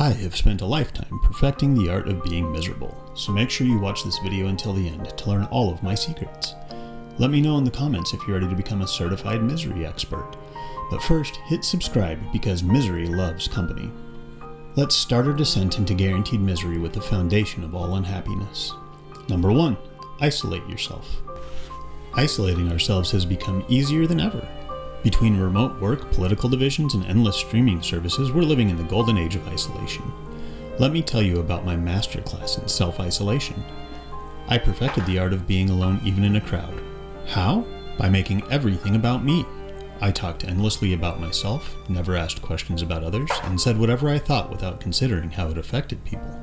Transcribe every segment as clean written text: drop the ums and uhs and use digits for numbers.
I have spent a lifetime perfecting the art of being miserable, so make sure you watch this video until the end to learn all of my secrets. Let me know in the comments if you're ready to become a certified misery expert. But first, hit subscribe because misery loves company. Let's start our descent into guaranteed misery with the foundation of all unhappiness. Number 1. Isolate yourself. Isolating ourselves has become easier than ever. Between remote work, political divisions, and endless streaming services, we're living in the golden age of isolation. Let me tell you about my masterclass in self-isolation. I perfected the art of being alone even in a crowd. How? By making everything about me. I talked endlessly about myself, never asked questions about others, and said whatever I thought without considering how it affected people.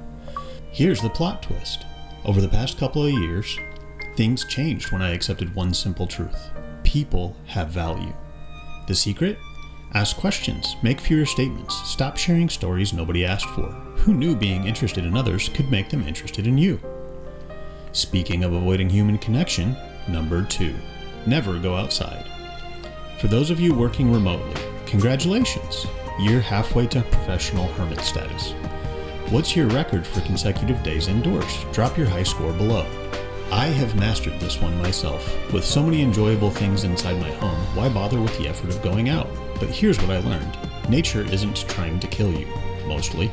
Here's the plot twist. Over the past couple of years, things changed when I accepted one simple truth. People have value. The secret? Ask questions, make fewer statements, stop sharing stories nobody asked for. Who knew being interested in others could make them interested in you? Speaking of avoiding human connection, number 2, never go outside. For those of you working remotely, congratulations! You're halfway to professional hermit status. What's your record for consecutive days indoors? Drop your high score below. I have mastered this one myself. With so many enjoyable things inside my home, why bother with the effort of going out? But here's what I learned. Nature isn't trying to kill you, mostly.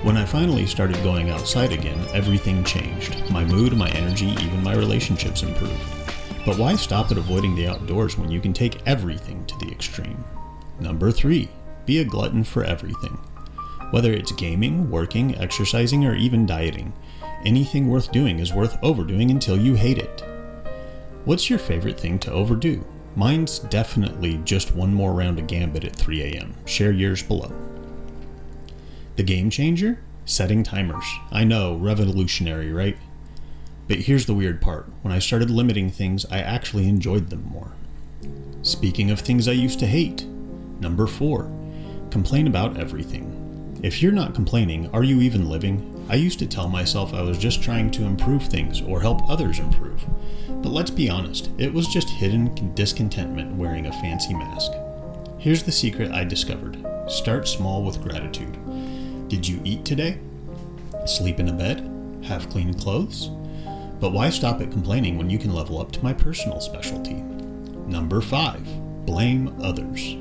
When I finally started going outside again, everything changed. My mood, my energy, even my relationships improved. But why stop at avoiding the outdoors when you can take everything to the extreme? Number 3, be a glutton for everything. Whether it's gaming, working, exercising, or even dieting, anything worth doing is worth overdoing until you hate it. What's your favorite thing to overdo? Mine's definitely just one more round of Gambit at 3 a.m. Share yours below. The game changer? Setting timers. I know, revolutionary, right? But here's the weird part. When I started limiting things, I actually enjoyed them more. Speaking of things I used to hate. Number 4. Complain about everything. If you're not complaining, are you even living? I used to tell myself I was just trying to improve things or help others improve. But let's be honest, it was just hidden discontentment wearing a fancy mask. Here's the secret I discovered. Start small with gratitude. Did you eat today? Sleep in a bed? Have clean clothes? But why stop at complaining when you can level up to my personal specialty? Number 5. Blame others.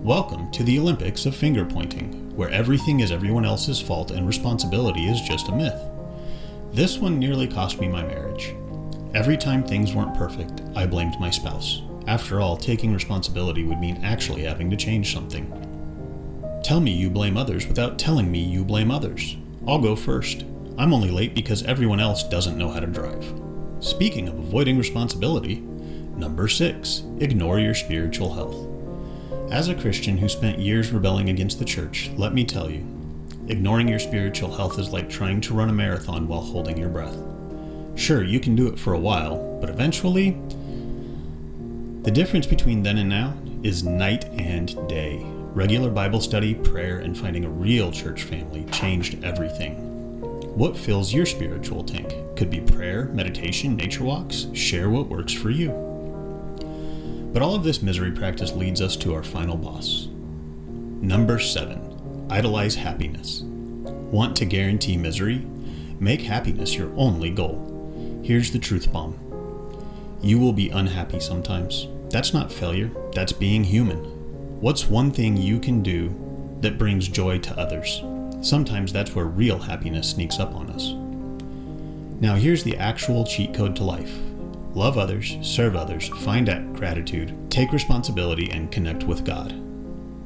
Welcome to the Olympics of finger pointing, where everything is everyone else's fault and responsibility is just a myth. This one nearly cost me my marriage. Every time things weren't perfect, I blamed my spouse. After all, taking responsibility would mean actually having to change something. Tell me you blame others without telling me you blame others. I'll go first. I'm only late because everyone else doesn't know how to drive. Speaking of avoiding responsibility, number 6, ignore your spiritual health. As a Christian who spent years rebelling against the church, let me tell you, ignoring your spiritual health is like trying to run a marathon while holding your breath. Sure, you can do it for a while, but eventually, the difference between then and now is night and day. Regular Bible study, prayer, and finding a real church family changed everything. What fills your spiritual tank? Could be prayer, meditation, nature walks. Share what works for you. But all of this misery practice leads us to our final boss. Number 7. Idolize happiness. Want to guarantee misery? Make happiness your only goal. Here's the truth bomb. You will be unhappy sometimes. That's not failure, that's being human. What's one thing you can do that brings joy to others? Sometimes that's where real happiness sneaks up on us. Now here's the actual cheat code to life. Love others, serve others, find gratitude, take responsibility, and connect with God.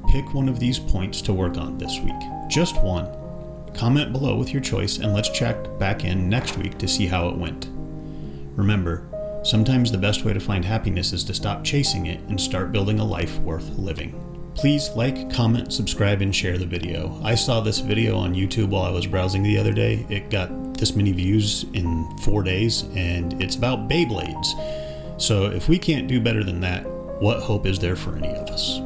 Pick one of these points to work on this week. Just one. Comment below with your choice and let's check back in next week to see how it went. Remember, sometimes the best way to find happiness is to stop chasing it and start building a life worth living. Please like, comment, subscribe, and share the video. I saw this video on YouTube while I was browsing the other day. It got this many views in 4 days, and it's about Beyblades. So if we can't do better than that, what hope is there for any of us?